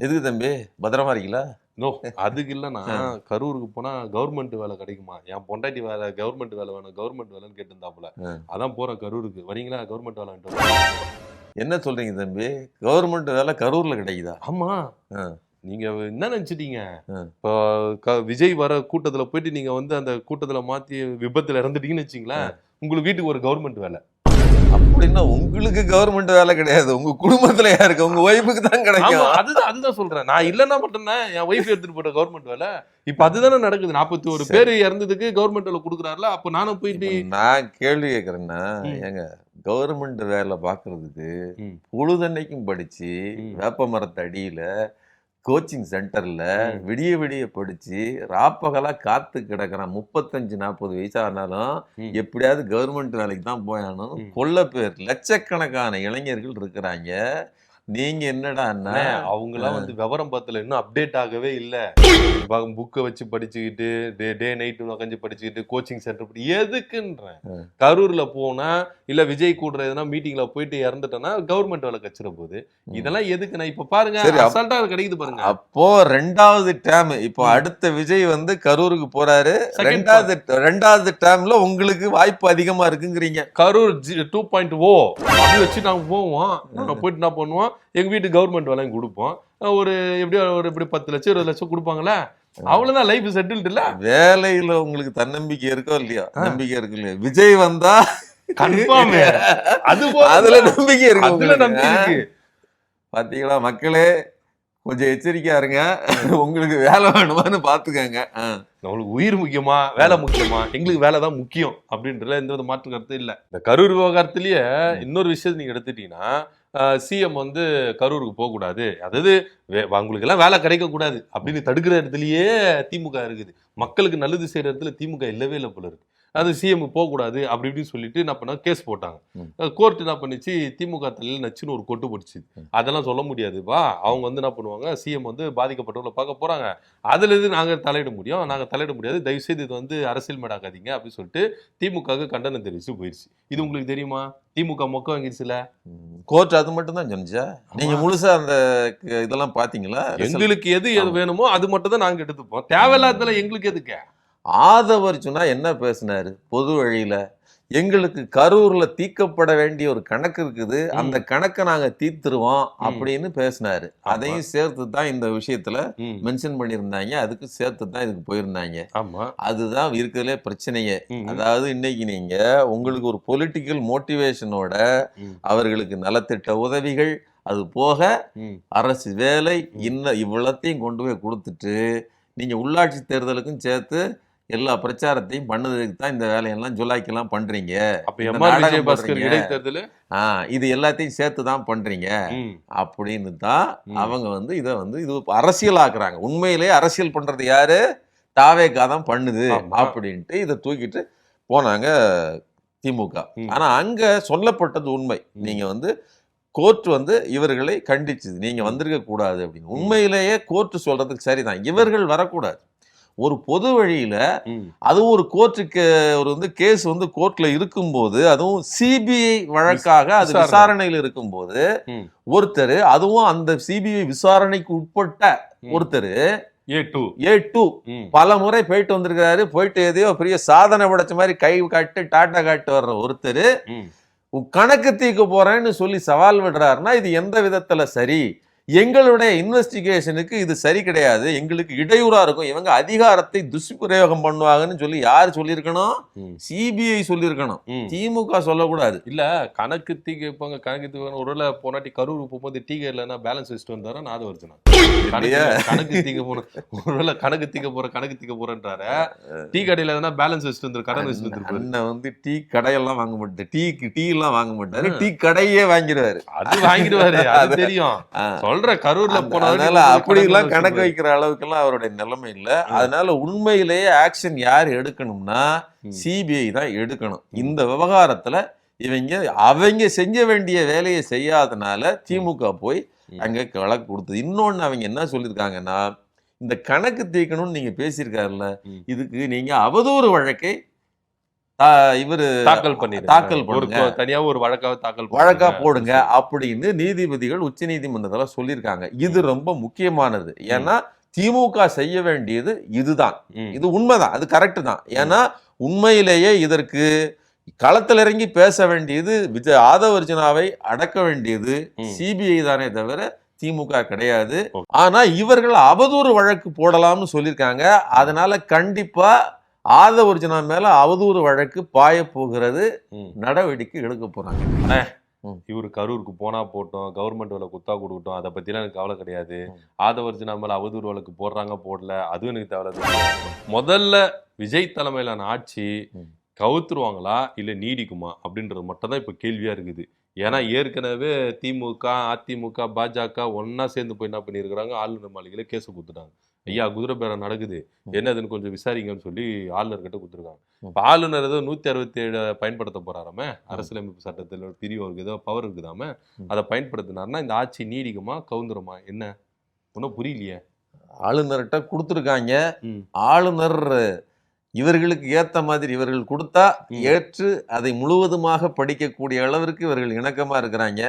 எதுக்கு தம்பி, பத்திரமா இருக்கீங்களா? நோ, அதுக்கு இல்லைண்ணா, கரூருக்கு போனா கவர்மெண்ட் வேலை கிடைக்குமா? என் பொண்டாட்டி வேலை கவர்மெண்ட் வேலை வேணும், கவர்மெண்ட் வேலைன்னு கேட்டுருந்தாப்புல. அதான் போறேன் கரூருக்கு, வரீங்களா? கவர்மெண்ட் வேலைன்ட்டு. என்ன சொல்றீங்க தம்பி, கவர்மெண்ட் வேலை கரூர்ல கிடைக்குதா? ஆமா. நீங்க என்ன நினைச்சிட்டீங்க, இப்போ விஜய் வர கூட்டத்துல போயிட்டு நீங்க வந்து அந்த கூட்டத்துல மாத்தி விபத்துல இறந்துட்டீங்கன்னு வச்சுங்களேன், உங்களுக்கு வீட்டுக்கு ஒரு கவர்மெண்ட் வேலை. அப்படின்னா உங்களுக்கு கவர்மெண்ட் வேலை கிடையாது, உங்க குடும்பத்துல யாருக்கு, உங்க ஒய்ஃபுக்கு தான் கிடைக்கும். அதுதான் சொல்றேன், நான் இல்லைன்னா மட்டும்தான் என் ஒய்ஃப் எடுத்துட்டு போட்ட கவர்மெண்ட் வேலை. இப்ப அதுதானே நடக்குது. 41 பேர் இறந்ததுக்கு கவர்மெண்ட் வேலை கொடுக்குறாருல, அப்ப நானும் போயிட்டு நான் கேள்வி கேட்கறேன்னா, ஏங்க கவர்மெண்ட் வேலை பாக்குறதுக்கு பொழுதன்னைக்கும் படிச்சு வேப்ப மரத்து அடியில கோச்சிங் சென்டர்ல விடிய விடிய படிச்சு ராப்பகலா காத்து கிடக்குறான். 35-40 வயசானாலும் எப்படியாவது கவர்மெண்ட் வேலைக்கு தான் போயானும் கொள்ள பேர் லட்சக்கணக்கான இளைஞர்கள் இருக்கிறாங்க. நீங்க என்னடான்னா அவங்களாம் வந்து விவரம் பத்தல, இன்னும் அப்டேட் ஆகவே இல்ல. புக்கை வச்சு படிச்சுக்கிட்டு டே நைட் உட்காந்து படிச்சுக்கிட்டு கோச்சிங் சென்டர் எதுக்குன்றேன். கரூர்ல போனா இல்ல விஜய் கூட எதனா மீட்டிங்ல போயிட்டு இறந்துட்டேன்னா கவர்மெண்ட் வேலை கச்சிட போகுது. இதெல்லாம் எதுக்கு? நான் இப்ப பாருங்க அசால்ட்டா கிடைக்குது பாருங்க. அப்போ 2வது டேர்ம், இப்போ அடுத்த விஜய் வந்து கரூருக்கு போறாரு. 2வது டேர்ம்ல உங்களுக்கு வாய்ப்பு அதிகமா இருக்குங்கிறீங்க. கரூர் 2.0 அப்படி வச்சு நாங்க போவோம். போயிட்டு என்ன பண்ணுவோம், எங்க வீட்டு கவர்மெண்ட் வேலையும் கொடுப்போம். ஒரு எப்படியோ ஒரு 10 லட்சம் 20 லட்சம் கொடுப்பாங்களா, அவ்வளவுதான், லைஃப் செட்டில்டு இல்ல. வேலையில உங்களுக்கு தன்னம்பிக்கை இருக்கோ இல்லையா? நம்பிக்கை இருக்கு இல்லையா? விஜய் வந்தா கன்ஃபார்ம் அதுல நம்பிக்கை இருக்கு. அதுல நம்பிக்கை இருக்கு. பாத்தீங்களா மக்களே, கொஞ்சம் எச்சரிக்கையா இருங்க. உங்களுக்கு வேலை வேணுமான்னு பாத்துக்கங்க. நம்மளுக்கு உயிர் முக்கியமா வேலை முக்கியமா? எங்களுக்கு வேலை தான் முக்கியம் அப்படின்றதுல எந்த வித மாற்று கருத்து இல்லை. இந்த கரூர் விவகாரத்திலேயே இன்னொரு விஷயத்தை நீங்க எடுத்துட்டீங்கன்னா, சிஎம் வந்து கரூருக்கு போகக்கூடாது, அதாவது உங்களுக்கு எல்லாம் வேலை கிடைக்க கூடாது அப்படின்னு தடுக்கிற இடத்துலயே திமுக இருக்குது. மக்களுக்கு நல்லது செய்யற இடத்துல திமுக இல்லவே இல்லை போல இருக்கு. அது சிஎம் போகக்கூடாது அப்படி இப்படின்னு சொல்லிட்டு என்ன பண்ணா கேஸ் போட்டாங்க. கோர்ட் என்ன பண்ணிச்சு, திமுக தலையில் நச்சுன்னு ஒரு கொட்டு போட்டுச்சு. அதெல்லாம் சொல்ல முடியாதுப்பா, அவங்க வந்து என்ன பண்ணுவாங்க, சிஎம் வந்து பாதிக்கப்பட்டவங்களை பார்க்க போறாங்க, அதுல இருந்து நாங்க தலையிட முடியும், நாங்க தலையிட முடியாது, தயவுசெய்து இது வந்து அரசியல் மேடாக்காதீங்க அப்படின்னு சொல்லிட்டு திமுக கண்டனம் தெரிவிச்சு போயிடுச்சு. இது உங்களுக்கு தெரியுமா? திமுக மொக்க வாங்கிடுச்சுல கோர்ட். அது மட்டும் தான் சொன்னிச்சா? நீங்க முழுசா அந்த இதெல்லாம் பாத்தீங்களா? எங்களுக்கு எது வேணுமோ அது மட்டும் தான் நாங்க எடுத்துப்போம், தேவையில்லாததுல எங்களுக்கு எதுக்கு? ஆதவர் சொன்னா என்ன பேசினாரு பொது வழியில? எங்களுக்கு கரூர்ல தீர்க்கப்பட வேண்டிய ஒரு கணக்கு இருக்குது, அந்த கணக்கை நாங்க தீர்த்துருவோம் அப்படின்னு பேசினாரு. அதையும் சேர்த்து தான் இந்த விஷயத்துல மென்ஷன் பண்ணியிருந்தாங்க, அதுக்கு சேர்த்து தான் இதுக்கு போயிருந்தாங்க. அதுதான் இருக்கிறதுலே பிரச்சனையே. அதாவது இன்னைக்கு நீங்க உங்களுக்கு ஒரு பொலிட்டிக்கல் மோட்டிவேஷனோட அவர்களுக்கு நலத்திட்ட உதவிகள், அது போக அரசு வேலை, இவ்வளத்தையும் கொண்டு போய் கொடுத்துட்டு நீங்க உள்ளாட்சி தேர்தலுக்கும் சேர்த்து எல்லா பிரச்சாரத்தையும் பண்ணதுக்கு தான் இந்த வேலையெல்லாம் ஜூலைக்கெல்லாம் பண்றீங்க. இது எல்லாத்தையும் சேர்த்து தான் பண்றீங்க அப்படின்னு தான் அவங்க வந்து இதை வந்து இது அரசியல் ஆக்குறாங்க. உண்மையிலேயே அரசியல் பண்றது யாரு? தாவேகா தான் பண்ணுது அப்படின்ட்டு இதை தூக்கிட்டு போனாங்க திமுக. ஆனா அங்க சொல்லப்பட்டது உண்மை. நீங்க வந்து கோர்ட் வந்து இவர்களை கண்டிச்சுது, நீங்க வந்திருக்க கூடாது அப்படின்னு. உண்மையிலேயே கோர்ட் சொல்றதுக்கு சரிதான், இவர்கள் வரக்கூடாது. ஒரு பொது வழியில அதுவும் ஒரு கோர்ட்டுக்கு ஒரு வந்து கேஸ் வந்து கோர்ட்ல இருக்கும்போது, அதுவும் சிபிஐ வழக்காக அது விசாரணையில் இருக்கும்போது ஒருத்தர், அதுவும் அந்த சிபிஐ விசாரணைக்கு உட்பட்ட ஒருத்தர் A2 பல முறை போயிட்டு வந்திருக்காரு. போயிட்டு எதையோ பெரிய சாதனை படைச்ச மாதிரி கை காட்டு டாட்டா காட்டு வர்ற ஒருத்தர் கணக்கு தீர்க்க போறேன்னு சொல்லி சவால் விடுறாருன்னா இது எந்த விதத்துல சரி? எங்களுடைய இன்வெஸ்டிகேஷனுக்கு இது சரி கிடையாது, எங்களுக்கு இடையூறா இருக்கும், இவங்க அதிகாரத்தை துஷ்பிரயோகம் பண்ணுவாங்கன்னு சொல்லி யார் சொல்லியிருக்கணும்? சிபிஐ சொல்லியிருக்கணும், திமுக சொல்லக்கூடாது. இல்ல கணக்கு தீர்ப்பாங்க, கணக்கு தீர்ப்பாங்க. ஒருவேளை போனாட்டி கரூருக்கு போகும்போது டீ இல்லைன்னா பேலன்ஸ் வச்சுட்டு வந்தாரா நாத வருதுனா கணக்கு தீர்க்க போன, ஒருவேளை கணக்கு தீர்க்க போறேன்றாரு, டீ கடையில எதனா பேலன்ஸ் வச்சுட்டு வந்து கடன் வச்சுட்டு வந்துருப்பாரு. அண்ணன் வந்து டீ கடையெல்லாம் வாங்க மாட்டாரு, டீ எல்லாம் வாங்க மாட்டாரு, டீ கடையே வாங்கிடுவாரு. அது வாங்கிடுவாரு, அது தெரியும். கரூர்ல போனால அப்படி எல்லாம் கணக்கு வைக்கிற அளவுக்கு எல்லாம் அவருடைய நிலைமை இல்ல. அதனால உண்மையிலேயே ஆக்ஷன் யார் எடுக்கணும்னா சிபிஐ தான் எடுக்கணும். இந்த விவகாரத்துல அவங்க செஞ்ச வேண்டிய வேலையை செய்யாதனால திமுக போய் அங்க வழக்கு கொடுத்தது. இன்னொன்னு அவங்க என்ன சொல்லியிருக்காங்கன்னா, இந்த கணக்கு தீர்க்கணும்னு நீங்க பேசியிருக்காருல்ல, இதுக்கு நீங்க அவதூறு வழக்கை இவரு தாக்கல் பண்ணுங்க, தனியா ஒரு வழக்கா போடுங்க அப்படின்னு நீதிபதிகள் உச்ச நீதிமன்றத்துல சொல்லியிருக்காங்க. இது ரொம்ப முக்கியமானது. ஏன்னா திமுக செய்ய வேண்டியது இதுதான். இது உண்மைதான், அது கரெக்ட் தான். ஏன்னா உண்மையிலேயே இதற்கு களத்தில் இறங்கி பேச வேண்டியது ஆதவ அர்ஜுனாவை அடக்க வேண்டியது சிபிஐ தானே தவிர திமுக கிடையாது. ஆனா இவர்கள் அவதூறு வழக்கு போடலாம்னு சொல்லியிருக்காங்க. அதனால கண்டிப்பா ஆதவ அர்ஜுனா மேல அவதூறு வழக்கு பாய போகிறது, நடவடிக்கை எடுக்க போறாங்க. இவரு கரூருக்கு போனா போட்டோம், கவர்மெண்ட் வேலை குத்தா கொடுக்கட்டும், அதை பத்திலாம் எனக்கு கவலை கிடையாது. ஆதவ அர்ஜுனா மேல அவதூறு வழக்கு போடுறாங்க போடல, அதுவும் எனக்கு கவலை. முதல்ல விஜய் தலைமையிலான ஆட்சி கவுத்துருவாங்களா இல்ல நீடிக்குமா அப்படின்றது மட்டும் தான் இப்ப கேள்வியா இருக்குது. ஏன்னா ஏற்கனவே திமுக, அதிமுக, பாஜக ஒன்னா சேர்ந்து போய் என்ன பண்ணிருக்கிறாங்க, ஆளுநர் மாளிகையில கேஸ் கொடுத்துட்டாங்க. ஐயா குதிரை பேரம் நடக்குது, என்னதுன்னு கொஞ்சம் விசாரிங்கன்னு சொல்லி ஆளுநர் கிட்ட கொடுத்துருக்காங்க. இப்ப ஆளுநர் ஏதோ 167 பயன்படுத்த போறாராமே, அரசியலமைப்பு சட்டத்தில் பிரிவு அவருக்கு ஏதோ பவர் இருக்குதாம, அதை பயன்படுத்தினாருன்னா இந்த ஆட்சி நீடிக்குமா கவுந்துருமா என்ன ஒன்னும் புரியலையே. ஆளுநர்கிட்ட கொடுத்துருக்காங்க. ஆளுநர் இவர்களுக்கு ஏத்த மாதிரி இவர்கள் கொடுத்தா ஏற்று அதை முழுவதுமாக படிக்கக்கூடிய அளவிற்கு இவர்கள் இணக்கமா இருக்கிறாங்க.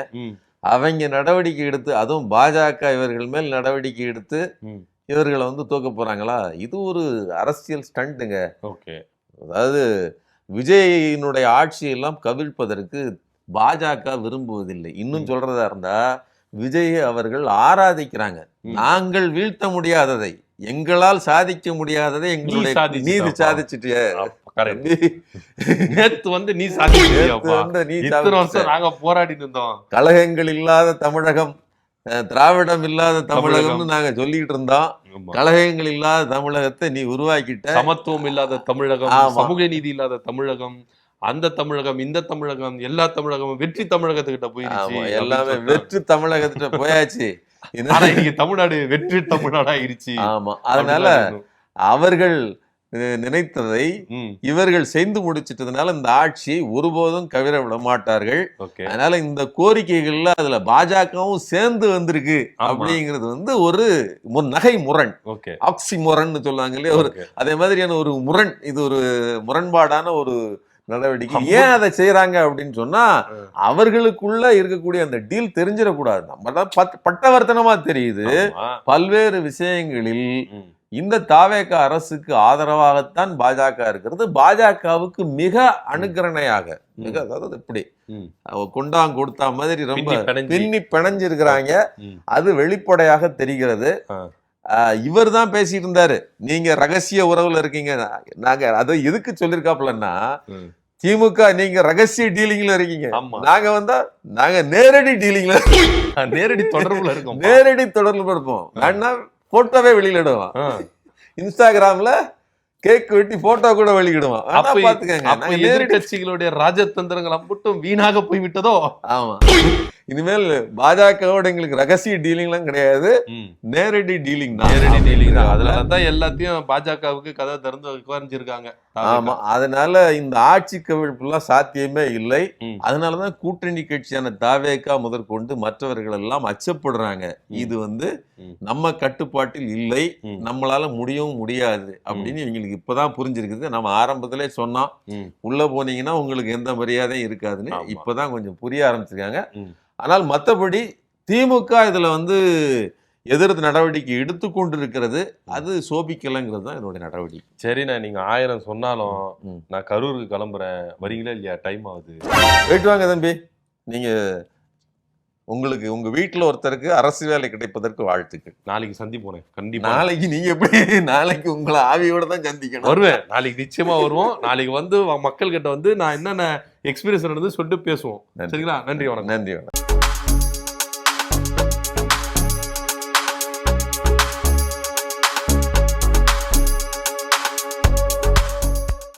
அவங்க நடவடிக்கை எடுத்து, அதுவும் பாஜக இவர்கள் மேல் நடவடிக்கை எடுத்து இவர்களை தூக்க போறாங்களா? இது ஒரு அரசியல் ஸ்டண்ட்டுங்க. அதாவது விஜயினுடைய ஆட்சியெல்லாம் கவிழ்ப்பதற்கு பாஜக விரும்புவதில்லை. இன்னும் சொல்றதா இருந்தா விஜய் அவர்கள் ஆராதிக்கிறாங்க. நாங்கள் வீழ்த்த முடியாததை, எங்களால் சாதிக்க முடியாததை எங்களுடைய நீதி சாதிச்சுட்டு நேத்து நீ சாதிச்சு நாங்க போராடிட்டு இருந்தோம். கழகங்கள் இல்லாத தமிழகம், திராவிடம் இல்லாத தமிழகம்னு நாங்க சொல்லிட்டு இருந்தோம். கழகங்கள் இல்லாத தமிழகத்தை நீ உருவாக்கிட்ட. சமத்துவம் இல்லாத தமிழகம், சமூக நீதி இல்லாத தமிழகம், அந்த தமிழகம், இந்த தமிழகம், எல்லா தமிழகமும் வெற்றி தமிழகத்துக்கிட்ட போயிருச்சு. எல்லாமே வெற்றி தமிழகத்திட்ட போயாச்சு. தமிழ்நாடு வெற்றி தமிழ்நாடு ஆயிருச்சு. ஆமா, அதனால அவர்கள் நினைத்ததை இவர்கள் செய்து முடிச்சிட்டதுனால இந்த ஆட்சியை ஒருபோதும் கவிர விட மாட்டார்கள். அதனால இந்த கோரிக்கைகள்ல அதுல பாஜகவும் சேர்ந்து வந்திருக்கு அப்படிங்கிறது ஒரு நகை முரண், ஆக்சி முரண்னு சொல்லுவாங்க இல்லையா, அதே மாதிரியான ஒரு முரண். இது ஒரு முரண்பாடான ஒரு நடவடிக்கை. ஏன் அதை செய்யறாங்க அப்படின்னு சொன்னா அவர்களுக்குள்ள இருக்கக்கூடிய அந்த டீல் தெரிஞ்சிடக்கூடாது. நம்ம தான் பட்டவர்த்தனமா தெரியுது. பல்வேறு விஷயங்களில் இந்த தாவேக அரசுக்கு ஆதரவாகத்தான் பாஜக இருக்கிறது. பாஜகவுக்கு மிக அனுகரணையாக, மிக, அதாவது இப்படி கொண்டாங்க கொடுத்தா மாதிரி ரொம்ப பின்னி பிணைஞ்சிருக்கிறாங்க. அது வெளிப்படையாக தெரிகிறது. இவர் தான் பேசிட்டு இருந்தாரு, நீங்க ரகசிய உறவுல இருக்கீங்க. நாங்க அதை எதுக்கு சொல்லிருக்காப்லன்னா, திமுக நீங்க ரகசிய டீலிங்ல இருக்கீங்க, நாங்க நாங்க நேரடி டீலிங்ல, நேரடி தொடர்புல இருக்கோம், நேரடி தொடர்புல இருப்போம். வேணா போட்டோவே வெளியிடுவான், இன்ஸ்டாகிராம்ல கேக் வெட்டி போட்டோ கூட வெளியிடுவான். பாத்துக்கங்க, எதிர்கட்சிகளுடைய ராஜதந்திரங்கள் மட்டும் வீணாக போய்விட்டதோ. ஆமா, இனிமேல் பாஜகவோட எங்களுக்கு ரகசிய டீலிங் எல்லாம் கிடையாது, நேரடி டீலிங் தான். நேரடி டீலிங் தான். அதனாலதான் எல்லாத்தையும் பாஜகவுக்கு கதை திறந்து உட்கார்ந்துருக்காங்க. ஆமா, அதனால இந்த ஆட்சி கவிழ்ப்பு எல்லாம் சாத்தியமே இல்லை. அதனாலதான் கூட்டணி கட்சியான தாவேகா முதற்கொண்டு மற்றவர்கள் எல்லாம் அச்சப்படுறாங்க. இது நம்ம கட்டுப்பாட்டில் இல்லை, நம்மளால முடியவும் முடியாது அப்படின்னு இவங்களுக்கு இப்பதான் புரிஞ்சிருக்குது. நம்ம ஆரம்பத்திலே சொன்னோம், உள்ள போனீங்கன்னா உங்களுக்கு எந்த மரியாதையும் இருக்காதுன்னு. இப்பதான் கொஞ்சம் புரிய ஆரம்பிச்சிருக்காங்க. ஆனால் மற்றபடி திமுக இதுல எதிர்த்து நடவடிக்கை எடுத்துக்கொண்டிருக்கிறது. அது சோபிக்கலைங்கிறது தான் என்னுடைய நடவடிக்கை. சரிண்ணா, நீங்க 1000 சொன்னாலும் நான் கரூருக்கு கிளம்புறேன், வரீங்களா இல்லையா? டைம் ஆகுது, போயிட்டு வாங்க தம்பி. நீங்க உங்களுக்கு உங்க வீட்டுல ஒருத்தருக்கு அரசு வேலை கிடைப்பதற்கு வாழ்த்துக்கள். நாளைக்கு சந்திப்போம் கண்டிப்பா. நாளைக்கு நீங்க எப்படி? நாளைக்கு உங்களை ஆவியோட தான் சந்திக்கணும். வருவேன், நாளைக்கு நிச்சயமா வருவோம். நாளைக்கு மக்கள் கிட்ட நான் என்னென்ன எக்ஸ்பீரியன்ஸ் நடந்து சொல்லிட்டு பேசுவோம். சரிங்களா? நன்றி, வணக்கம். நன்றி, வணக்கம்.